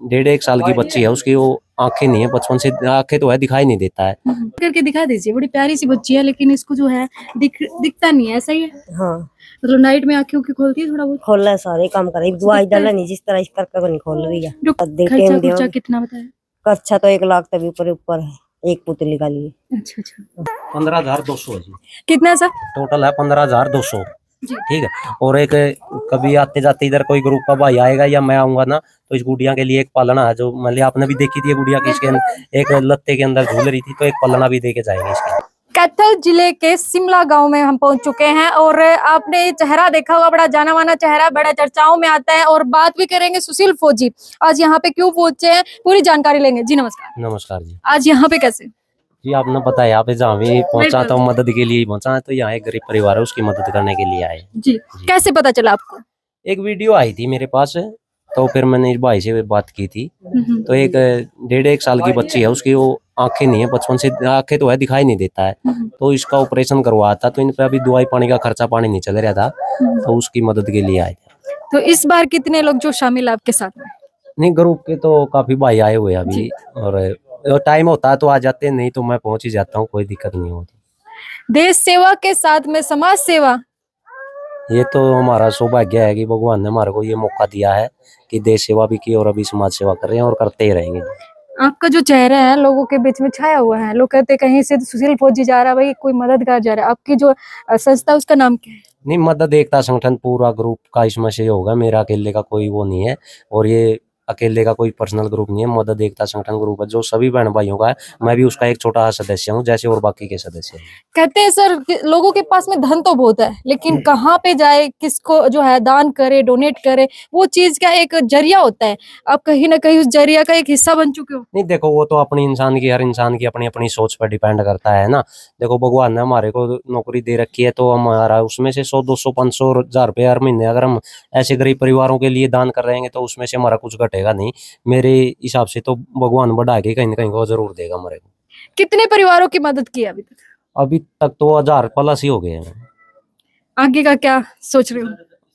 डेढ़ एक साल की बच्ची है, उसकी वो आंखें नहीं है, बचपन से आंखें तो है, दिखाई नहीं देता है। करके दिखा दीजिए, बड़ी प्यारी सी बच्ची है लेकिन इसको जो है दिखता नहीं है, ऐसा ही है। हाँ मतलब नाइट में आंखें उंखें खोलती है थोड़ा बहुत। खोल है, सारे काम करे, दवाई डाला नहीं जिस तरह इस करके नहीं खोल रही है। खर्चा खर्चा कितना बताया? खर्चा तो 1 लाख तभी ऊपर है, एक पुतली का लिए। अच्छा अच्छा, 15,200 है जी, कितना सर? टोटल है 15,200। जी। ठीक है। और एक कभी आते जाते इधर कोई ग्रुप का भाई आएगा या मैं आऊंगा ना, तो इस गुड़िया के लिए एक पालना है, जो मतलब आपने भी देखी थी, गुड़िया किसके एक लत्ते के अंदर झूल रही थी, तो एक पालना भी देके जाएंगे इसके। कैथल जिले के सिमला गांव में हम पहुंच चुके हैं और आपने चेहरा देखा होगा, बड़ा जाना माना चेहरा, बड़ा चर्चाओं में आता है। और बात भी करेंगे सुशील फौजी, आज यहाँ पे क्यों पहुंचे हैं, पूरी जानकारी लेंगे। जी नमस्कार। नमस्कार जी। आज यहाँ पे कैसे? जी आपने पता है, यहाँ पे जहाँ भी पहुंचा तो मदद के लिए पहुंचा है, तो यहाँ एक गरीब परिवार है, उसकी मदद करने के लिए आए जी। कैसे पता चला आपको? एक वीडियो आई थी मेरे पास, तो फिर मैंने इस भाई से बात की थी। तो एक डेढ़ एक साल की बच्ची है, उसकी वो आंखें नहीं है, बचपन से आंखें तो है, दिखाई नहीं देता है। तो इसका ऑपरेशन करवाया था, तो इन पे अभी दवाई पानी का खर्चा पानी नहीं चल रहा था, तो उसकी मदद के लिए आए थे। तो इस बार कितने लोग जो शामिल आपके साथ में? नहीं, ग्रुप के तो काफी भाई आए हुए हैं अभी, और टाइम होता है तो आ जाते हैं, नहीं तो मैं पहुंच ही जाता हूँ, कोई दिक्कत नहीं होती। देश सेवा के साथ में समाज सेवा, ये तो हमारा सौभाग्य है कि भगवान ने हमारे को ये मौका दिया है कि देश सेवा भी की और अभी समाज सेवा कर रहे हैं और करते ही रहेंगे। आपका जो चेहरा है लोगों के बीच में छाया हुआ है, लोग कहते हैं कहीं से सुशील फौजी जा रहा है, भाई कोई मददगार जा रहा है। आपकी जो संस्था उसका नाम क्या है? नहीं, मदद एकता संगठन पूरा ग्रुप का इसमें से होगा, मेरा अकेले का कोई वो नहीं है, और ये अकेले का कोई पर्सनल ग्रुप नहीं है, मदद एकता संगठन ग्रुप है, जो सभी बहन भाइयों का है। मैं भी उसका एक छोटा सदस्य हूँ, जैसे और बाकी के सदस्य हैं। कहते हैं सर कि लोगों के पास में धन तो बहुत है, लेकिन कहाँ पे जाए, किसको जो है दान करे, डोनेट करे, वो चीज का एक जरिया होता है। आप कहीं ना कहीं उस जरिया का एक हिस्सा बन चुके हो। नहीं देखो, वो तो अपनी इंसान की, हर इंसान की अपनी अपनी सोच पर डिपेंड करता है ना। देखो, भगवान ने हमारे को नौकरी दे रखी है, तो हमारा उसमें से 100 200 500 1000 रुपये हर महीने अगर हम ऐसे गरीब परिवारों के लिए दान कर रहे हैं, तो उसमें से हमारा कुछ घटेगा नहीं। मेरे हिसाब से तो भगवान बढ़ा के कहीं ना कहीं को जरूर देगा हमारे को। कितने परिवारों की मदद की अभी तक? अभी तक तो 1000 प्लस ही हो गए हैं। आगे का क्या सोच रहे हो?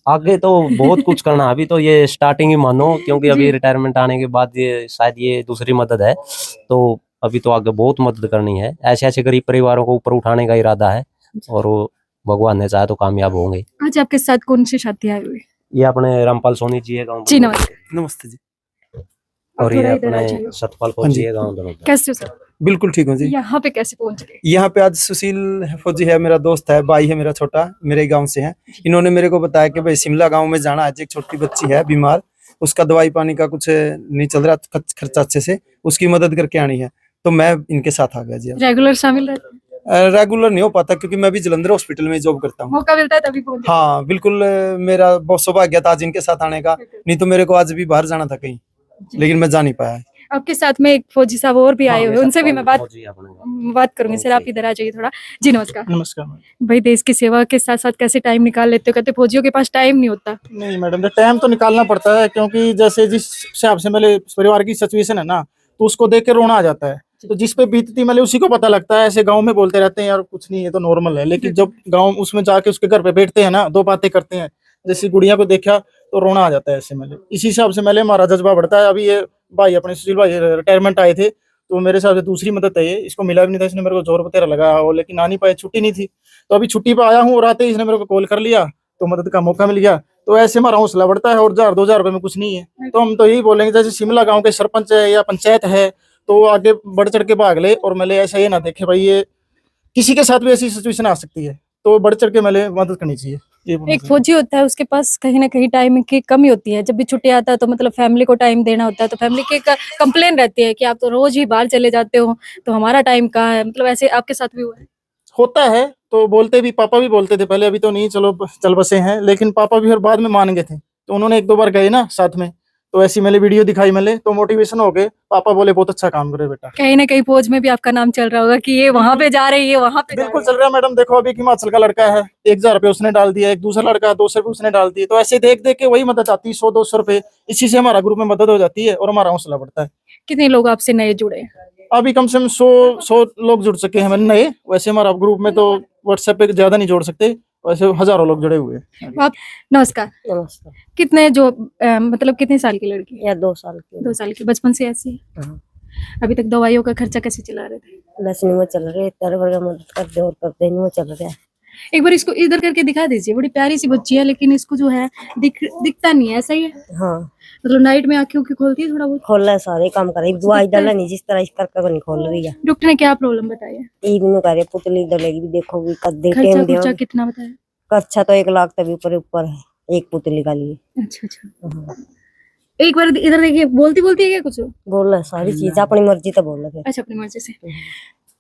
आगे तो बहुत कुछ करना, अभी तो ये स्टार्टिंग ही मानो, क्योंकि अभी रिटायरमेंट आने के बाद ये शायद ये दूसरी मदद है, तो अभी तो आगे बहुत मदद करनी है। ऐसे ऐसे गरीब परिवारों को ऊपर उठाने का इरादा है, और वो भगवान ने चाहे तो कामयाब होंगे। आज आपके साथ कौन सी साथी आई हुई? ये अपने रामपाल सोनी जी है गाँव। जी नमस्ते। नमस्ते जी। और ये अपने सतपाल फौजी है गाँव दोनों। कैसे हो सर? बिल्कुल ठीक हूँ जी। यहाँ पे कैसे पहुंच गए? यहाँ पे आज सुशील फौजी है, मेरा दोस्त है, भाई है मेरा छोटा, मेरे गांव से है। इन्होंने मेरे को बताया कि भाई शिमला गांव में जाना है, एक छोटी बच्ची है बीमार, उसका दवाई पानी का कुछ नहीं चल रहा खर्चा अच्छे से, उसकी मदद करके आनी है, तो मैं इनके साथ आ गया जी। रेगुलर शामिल रहते हैं? रेगुलर नहीं हो पाता, क्योंकि मैं भी जलंधर हॉस्पिटल में जॉब करता हूँ। मौका मिलता है तभी पहुंच। हाँ बिल्कुल, मेरा बहुत सौभाग्य था आज इनके साथ आने का, नहीं तो मेरे को आज भी बाहर जाना था कहीं, लेकिन मैं जा नहीं पाया। आपके साथ में एक फौजी साहब और भी आए हुए, उनसे भी मैं बात करूंगी। सर आप इधर आ जाइए थोड़ा। जी नमस्कार। नमस्कार। भाई देश की सेवा के साथ साथ कैसे टाइम निकाल लेते हो? कहते फौजियों के पास टाइम नहीं होता। नहीं मैडम, टाइम तो निकालना पड़ता है, क्योंकि जैसे जिस हिसाब से मेरे परिवार की सिचुएशन है ना, तो उसको देख के रोना आ जाता है। तो जिस पे बीतती मतलब उसी को पता लगता है। ऐसे गांव में बोलते रहते हैं यार कुछ नहीं, ये तो नॉर्मल है, लेकिन जब गांव उसमें जाके उसके घर पे बैठते हैं ना, दो बातें करते हैं, जैसे गुड़िया को देखा तो रोना आ जाता है ऐसे। मतलब इसी हिसाब से मेले हमारा जज्बा बढ़ता है। अभी ये भाई अपने सुशील भाई रिटायरमेंट आए थे, तो मेरे हिसाब से दूसरी मदद है ये, इसको मिला भी नहीं था, इसने मेरे को जोर बतेरा लगाया हो, लेकिन आ नहीं पाए, छुट्टी नहीं थी। तो अभी छुट्टी पे आया हूँ और आते ही इसने मेरे को कॉल कर लिया, तो मदद का मौका मिल गया। तो ऐसे हमारा हौसला बढ़ता है, और 1000 रुपए में कुछ नहीं है। तो हम तो यही बोलेंगे, जैसे शिमला गाँव के सरपंच है या पंचायत है, तो आगे बढ़ चढ़ के भाग ले, और मेले ऐसा ये ना देखे भाई ये किसी के साथ भी ऐसी सिचुएशन आ सकती है, तो बढ़ चढ़ के मेले मदद करनी चाहिए। एक फौजी होता है, उसके पास कहीं ना कहीं टाइम की कमी होती है। जब भी छुट्टी आता है तो मतलब फैमिली को टाइम देना होता है, तो फैमिली की कंप्लेन रहती है कि आप तो रोज ही बाहर चले जाते हो, तो हमारा टाइम कहाँ है? मतलब ऐसे आपके साथ भी हुआ है? होता है, तो बोलते भी, पापा भी बोलते थे पहले, अभी तो नहीं, चलो चल बसे हैं, लेकिन पापा भी फिर बाद में मान गए थे। तो उन्होंने 1-2 बार गए ना साथ में, तो ऐसी मैंने वीडियो दिखाई मैंने, तो मोटिवेशन हो गए, पापा बोले बहुत अच्छा काम करे बेटा। कहीं ना कहीं फौज में भी आपका नाम चल रहा होगा कि ये वहां पे जा रही है, वहां पे बिल्कुल चल रहा है मैडम। देखो अभी हिमाचल का लड़का है, 1000 रुपये उसने डाल दिया, एक दूसरा लड़का 200 रुपये उसने डाल दिए, तो ऐसे देख देख के वही मदद आती है, 100-200 रुपये। इसी से हमारा ग्रुप में मदद हो जाती है और हमारा हौसला बढ़ता है। कितने लोग आपसे नए जुड़े? अभी कम से कम 100 लोग जुड़ सके हैं नए। वैसे हमारा ग्रुप में तो व्हाट्सएप पे ज्यादा नहीं जोड़ सकते, वैसे हजारों लोग जुड़े हुए हैं। आप नमस्कार, नमस्कार। कितने जो मतलब कितने साल की लड़की है? या 2 साल की 2 साल की, बचपन से ऐसी है? हाँ। अभी तक दवाइयों का खर्चा कैसे चला रहे थे? दसवीं में चल रहे तेरे वर्ग मदद करते और करते नहीं वो चल रहा है। एक बार इसको इधर करके दिखा दीजिए, बड़ी प्यारी सी बच्ची है लेकिन इसको जो है दिखता नहीं है, ऐसा ही है? हाँ मतलब नाइट में आंखें उंखें खोलती है थोड़ा बहुत? खोल रहा है, सारे काम कर रही, दवाई डाला नहीं जिस तरह इस करके नहीं खोल रही है। डॉक्टर ने क्या प्रॉब्लम बताई है? ई भी नहीं करे पुतली डलेगी देखो भी कद दे खर्चा टाइम खुर्चा दिया। कितना बताया? खर्चा तो 1 लाख तक ऊपर है एक पुतली का लिए। अच्छा अच्छा, हाँ। एक बार इधर देखिए, बोलती है क्या कुछ? बोल रहा है सारी चीज अपनी मर्जी तो बोल रहे। अच्छा, अपनी मर्जी से।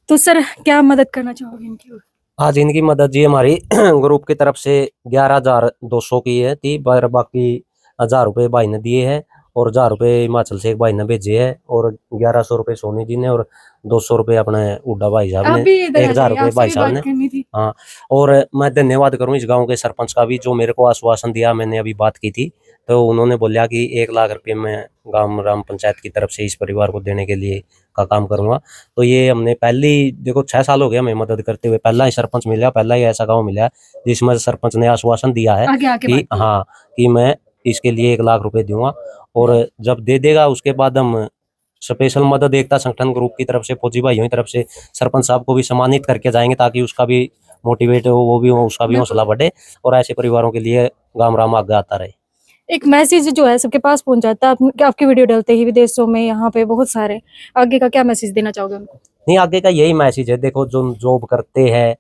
तो सर क्या मदद करना चाहोगे इनकी? आज इनकी मदद जी हमारी ग्रुप की तरफ से 11,200 की है थी, पर बाकी 1,000 रुपये भाई ने दिए हैं और 1,000 रुपये हिमाचल से एक भाई ने भेजे है और 1,100 रुपये सोनी जी ने और 200 रुपये अपने उड्डा भाई साहब आप ने, भी इधर आ 1,000 जाइए, रुपये आपसे भाई भी साहब बात ने। करनी थी। हाँ, और मैं धन्यवाद करूँ इस गांव के सरपंच का भी, जो मेरे को आश्वासन दिया, मैंने अभी बात की थी तो उन्होंने बोला कि 1 लाख रुपये मैं गांव राम पंचायत की तरफ से इस परिवार को देने के लिए का काम करूंगा। तो ये हमने पहली देखो 6 साल हो गए हमें मदद करते हुए, पहला ही सरपंच मिला, पहला ही ऐसा गाँव मिला जिसमें सरपंच ने आश्वासन दिया है आगे आके कि बात कीजिए। हाँ कि मैं इसके लिए 1 लाख रुपए दूंगा और जब दे देगा उसके बाद हम स्पेशल मदद एकता संगठन ग्रुप की तरफ से, फौजी भाइयों की तरफ से सरपंच साहब को भी सम्मानित करके जाएंगे ताकि उसका भी मोटिवेट हो, वो भी उसका भी हौसला बढ़े और ऐसे परिवारों के लिए गांव राम आगे आता रहे। एक मैसेज जो है सबके पास पहुंच जाता है आपकी वीडियो डालते ही विदेशों में, यहाँ पे बहुत सारे, आगे का क्या मैसेज देना चाहोगे उनको? नहीं, आगे का यही मैसेज है, देखो जो जॉब करते हैं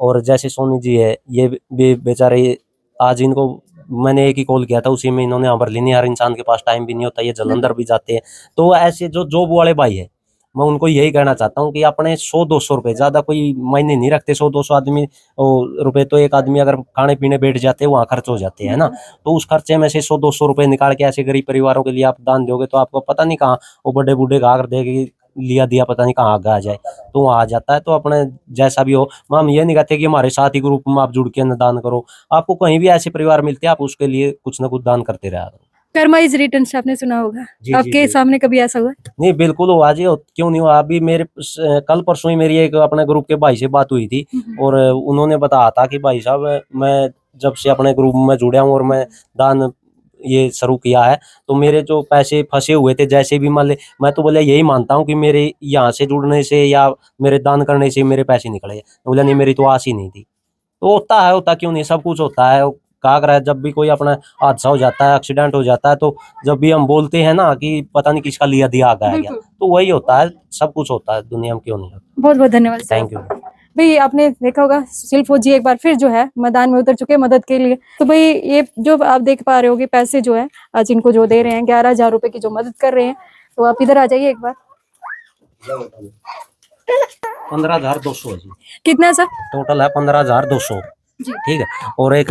और जैसे सोनी जी है, ये भी बेचारे, आज इनको मैंने एक ही कॉल किया था, उसी में इन्होंने खबर ली नहीं, हर इंसान के पास टाइम भी नहीं होता, ये जलंधर भी जाते हैं। तो ऐसे जो जॉब वाले भाई है, मैं उनको यही कहना चाहता हूँ कि अपने 100-200 रुपए, ज्यादा कोई मायने नहीं रखते, 100-200 आदमी रुपए तो एक आदमी अगर खाने पीने बैठ जाते हैं वहाँ खर्च हो जाते हैं ना, तो उस खर्चे में से 100-200 रुपए निकाल के ऐसे गरीब परिवारों के लिए आप दान दोगे तो आपको पता नहीं कहाँ वो बड़े बूढ़े का आकर देगी लिया दिया पता नहीं कहाँ आगे आ जाए, तो वहाँ आ जाता है। तो अपने जैसा भी हो, हम ये नहीं कहते कि हमारे साथ ही ग्रुप में आप जुड़ के दान करो, आपको कहीं भी ऐसे परिवार मिलते हैं आप उसके लिए कुछ ना कुछ दान करते रहा करो। कर्मा इज रिटर्न आपने सुना होगा, जी, आपके जी। सामने कभी ऐसा हुआ? नहीं, बिल्कुल हुआ जी, क्यों नहीं हुआ। अभी मेरे कल परसों ही मेरी एक अपने ग्रुप के भाई से बात हुई थी और उन्होंने बताया था कि भाई साहब मैं जब से अपने ग्रुप में जुड़ा हूँ और मैं दान ये शुरू किया है तो मेरे जो पैसे फंसे हुए थे, जैसे भी मान ले, मैं तो बोला यही मानता हूँ कि मेरे यहाँ से जुड़ने से या मेरे दान करने से मेरे पैसे निकले, तो बोला नहीं मेरी तो आस ही नहीं थी। तो होता है, होता क्यों नहीं, सब कुछ होता है। कहा कर जब भी कोई अपना हादसा हो जाता है, एक्सीडेंट हो जाता है, तो जब भी हम बोलते हैं ना कि पता नहीं किसका लिया दिया आ गया, बिल्कुल। तो वही होता है, सब कुछ होता है दुनिया में, क्यों नहीं होता। बहुत बहुत धन्यवाद सर। Thank you. भाई आपने देखा होगा सुशील फौजी एक बार फिर जो है मैदान में उतर चुके हैं मदद के लिए। तो भाई ये जो आप देख पा रहे होगे पैसे जो है आज इनको जो दे रहे हैं 11,000 रुपए की जो मदद कर रहे हैं, तो आप इधर आ जाइए एक बार। 15,200 है जी, कितना सर? टोटल है 15,200। जी। ठीक है, और एक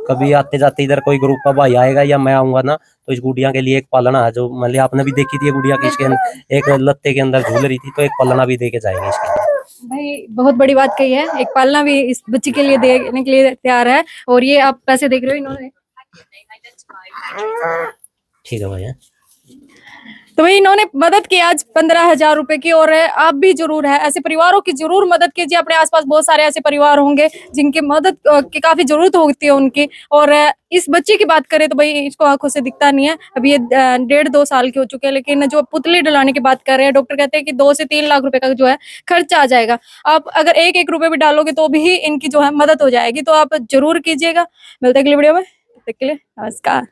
कभी आते जाते इधर कोई ग्रुप का भाई आएगा या मैं आऊंगा ना, तो इस गुड़िया के लिए एक पालना है, जो मतलब आपने भी देखी थी, ये गुड़िया की इसके एक लत्ते के अंदर झूल रही थी, तो एक पालना भी दे के जाएंगे इसके। भाई बहुत बड़ी बात कही है, एक पालना भी इस बच्ची के लिए देने के लिए तैयार है। और ये आप पैसे देख रहे हो इन्होंने, ठीक है भैया। तो भाई इन्होंने मदद की आज 15,000 रुपए की। और आप भी जरूर है ऐसे परिवारों की जरूर मदद कीजिए, अपने आसपास बहुत सारे ऐसे परिवार होंगे जिनकी मदद की काफी जरूरत होती है उनकी। और इस बच्चे की बात करें तो भाई इसको आंखों से दिखता नहीं है, अभी ये 1.5-2 साल की हो चुके हैं, लेकिन जो पुतली डलाने की बात कर रहे हैं डॉक्टर कहते हैं कि 2 से 3 लाख रुपए का जो है खर्चा आ जाएगा। आप अगर 1-1 रुपए भी डालोगे तो भी इनकी जो है मदद हो जाएगी, तो आप जरूर कीजिएगा। मिलते हैं अगली वीडियो में, तब तक के लिए नमस्कार।